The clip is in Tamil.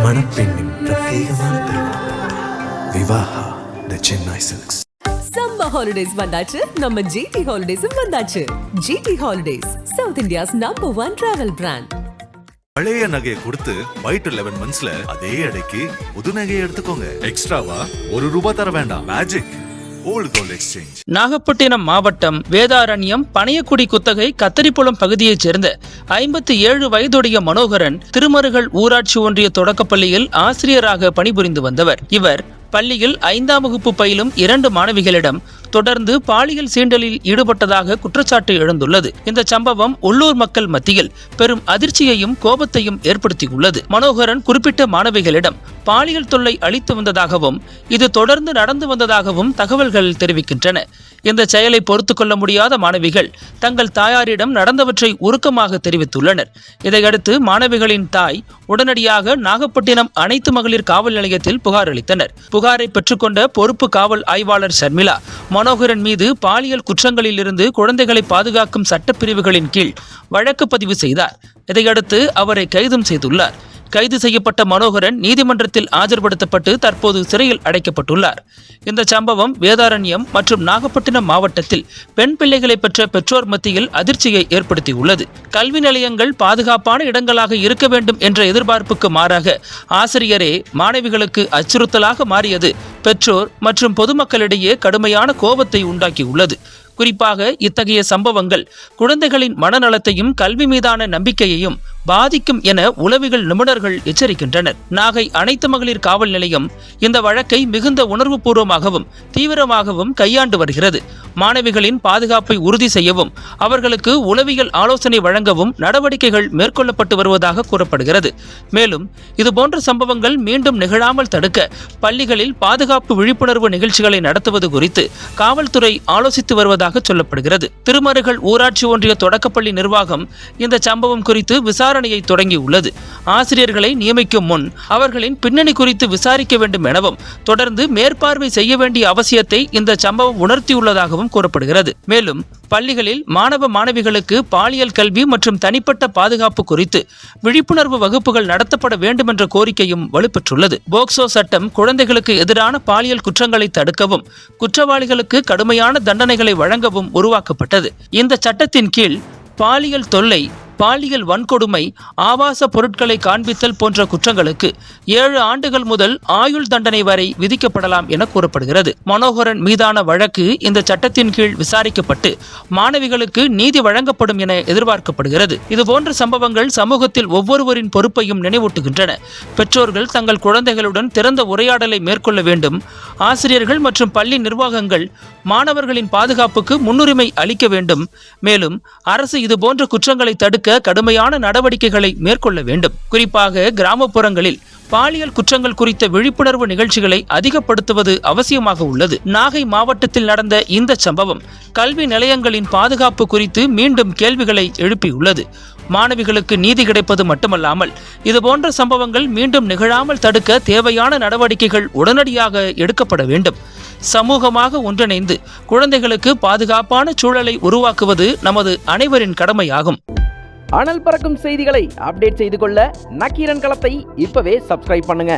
மணப்பெண்ணின் பிரத்யேகமான திருமணம். Vivaha the Chennai silks. Summer holidays வந்தாச்சு, நம்ம ஜிடி ஹாலிடேஸும் வந்தாச்சு. GT holidays, south India's number 1 travel brand. பழைய நகையை கொடுத்து வைட் 11 மந்த்ஸ்ல அதே அடைக்கு புது நகையை எடுத்துக்கோங்க. எக்ஸ்ட்ராவா ₹1 தர வேண்டாம். Magic old gold exchange. Nagapattinam மாவட்டம் வேதாரண்யம் பனையக்குடி குத்தகை கத்தரிப்புலம் பகுதியைச் சேர்ந்த 57 வயதுடைய மனோகரன் திருமருகல் ஊராட்சி ஒன்றிய தொடக்கப்பள்ளியில் ஆசிரியராக பணிபுரிந்து வந்தவர். இவர் பள்ளியில் 5ஆம் வகுப்பு பயிலும் 2 மாணவிகளிடம் தொடர்ந்து பாலியல் சீண்டலில் ஈடுபட்டதாக குற்றச்சாட்டு எழுந்துள்ளது. இந்த சம்பவம் உள்ளூர் மக்கள் மத்தியில் பெரும் அதிர்ச்சியையும் கோபத்தையும் ஏற்படுத்தியுள்ளது. மனோகரன் குறிப்பிட்ட மாணவிகளிடம் பாலியல் தொல்லை அளித்து வந்ததாகவும் இது தொடர்ந்து நடந்து வந்ததாகவும் தகவல்கள் தெரிவிக்கின்றன. இந்த செயலை பொறுத்துக் கொள்ள முடியாத மாணவிகள் தங்கள் தாயாரிடம் நடந்தவற்றை உருக்கமாக தெரிவித்துள்ளனர். இதையடுத்து மாணவிகளின் தாய் உடனடியாக நாகப்பட்டினம் அனைத்து மகளிர் காவல் நிலையத்தில் புகார் அளித்தனர். புகாரை பெற்றுக்கொண்ட பொறுப்பு காவல் ஆய்வாளர் ஷர்மிளா மனோகரன் மீது பாலியல் குற்றங்களில் இருந்து குழந்தைகளை பாதுகாக்கும் சட்டப்பிரிவுகளின் கீழ் வழக்கு பதிவு செய்தார். இதையடுத்து அவரை கைதும் செய்துள்ளார். கைது செய்யப்பட்ட மனோகரன் நீதிமன்றத்தில் ஆஜர்படுத்தப்பட்டு தற்போது சிறையில் அடைக்கப்பட்டுள்ளார். இந்த சம்பவம் வேதாரண்யம் மற்றும் நாகப்பட்டினம் மாவட்டத்தில் பெண் பிள்ளைகளை பெற்ற பெற்றோர் மத்தியில் அதிர்ச்சியை ஏற்படுத்தியுள்ளது. கல்வி நிலையங்கள் பாதுகாப்பான இடங்களாக இருக்க வேண்டும் என்ற எதிர்பார்ப்புக்கு மாறாக ஆசிரியரே மாணவிகளுக்கு அச்சுறுத்தலாக மாறியது பெற்றோர் மற்றும் பொதுமக்களிடையே கடுமையான கோபத்தை உண்டாக்கியுள்ளது. குறிப்பாக இத்தகைய சம்பவங்கள் குழந்தைகளின் மனநலத்தையும் கல்வி மீதான நம்பிக்கையையும் பாதிக்கும் என உளவியல் நிபுணர்கள் எச்சரிக்கின்றனர். நாகை அனைத்து மகளிர் காவல் நிலையம் இந்த வழக்கை மிகுந்த உணர்வுபூர்வமாகவும் தீவிரமாகவும் கையாண்டு வருகிறது. மாணவிகளின் பாதுகாப்பை உறுதி செய்யவும் அவர்களுக்கு உளவியல் ஆலோசனை வழங்கவும் நடவடிக்கைகள் மேற்கொள்ளப்பட்டு வருவதாக கூறப்படுகிறது. மேலும் இதுபோன்ற சம்பவங்கள் மீண்டும் நிகழாமல் தடுக்க பள்ளிகளில் பாதுகாப்பு விழிப்புணர்வு நிகழ்ச்சிகளை நடத்துவது குறித்து காவல்துறை ஆலோசித்து வருவதாக சொல்லப்படுகிறது. திருமருகல் ஊராட்சி ஒன்றிய தொடக்கப்பள்ளி நிர்வாகம் இந்த சம்பவம் குறித்து விசாரணையை தொடங்கியுள்ளது. ஆசிரியர்களை நியமிக்கும் முன் அவர்களின் பின்னணி குறித்து விசாரிக்க வேண்டும் எனவும் தொடர்ந்து மேற்பார்வை செய்ய வேண்டிய அவசியத்தை இந்த சம்பவம் உணர்த்தியுள்ளதாகவும் கூறப்படுகிறது. மேலும் பள்ளிகளில் மாணவ மாணவிகளுக்கு பாலியல் கல்வி மற்றும் தனிப்பட்ட பாதுகாப்பு குறித்து விழிப்புணர்வு வகுப்புகள் நடத்தப்பட வேண்டும் என்ற கோரிக்கையும் வலுப்பெற்றுள்ளது. போக்சோ சட்டம் குழந்தைகளுக்கு எதிரான பாலியல் குற்றங்களை தடுக்கவும் குற்றவாளிகளுக்கு கடுமையான தண்டனைகளை வழங்கவும் உருவாக்கப்பட்டது. இந்த சட்டத்தின் கீழ் பாலியல் தொல்லை, பாலியல் வன்கொடுமை, ஆபாச பொருட்களை காண்பித்தல் போன்ற குற்றங்களுக்கு 7 ஆண்டுகள் முதல் ஆயுள் தண்டனை வரை விதிக்கப்படலாம் என கூறப்படுகிறது. மனோகரன் மீதான வழக்கு இந்த சட்டத்தின் கீழ் விசாரிக்கப்பட்டு மாணவிகளுக்கு நீதி வழங்கப்படும் என எதிர்பார்க்கப்படுகிறது. இதுபோன்ற சம்பவங்கள் சமூகத்தில் ஒவ்வொருவரின் பொறுப்பையும் நினைவூட்டுகின்றன. பெற்றோர்கள் தங்கள் குழந்தைகளுடன் திறந்த உரையாடலை மேற்கொள்ள வேண்டும். ஆசிரியர்கள் மற்றும் பள்ளி நிர்வாகங்கள் மாணவர்களின் பாதுகாப்புக்கு முன்னுரிமை அளிக்க வேண்டும். மேலும் அரசு இதுபோன்ற குற்றங்களை தடுக்க கடுமையான நடவடிக்கைகளை மேற்கொள்ள வேண்டும். குறிப்பாக கிராமப்புறங்களில் பாலியல் குற்றங்கள் குறித்த விழிப்புணர்வு நிகழ்ச்சிகளை அதிகப்படுத்துவது அவசியமாக உள்ளது. நாகை மாவட்டத்தில் நடந்த இந்த சம்பவம் கல்வி நிலையங்களின் பாதுகாப்பு குறித்து மீண்டும் கேள்விகளை எழுப்பியுள்ளது. மாணவிகளுக்கு நீதி கிடைப்பது மட்டுமல்லாமல் இதுபோன்ற சம்பவங்கள் மீண்டும் நிகழாமல் தடுக்க தேவையான நடவடிக்கைகள் உடனடியாக எடுக்கப்பட வேண்டும். சமூகமாக ஒன்றிணைந்து குழந்தைகளுக்கு பாதுகாப்பான சூழலை உருவாக்குவது நமது அனைவரின் கடமையாகும். அனல் பறக்கும் செய்திகளை அப்டேட் செய்து கொள்ள நக்கீரன் களத்தை இப்பவே சப்ஸ்கிரைப் பண்ணுங்க.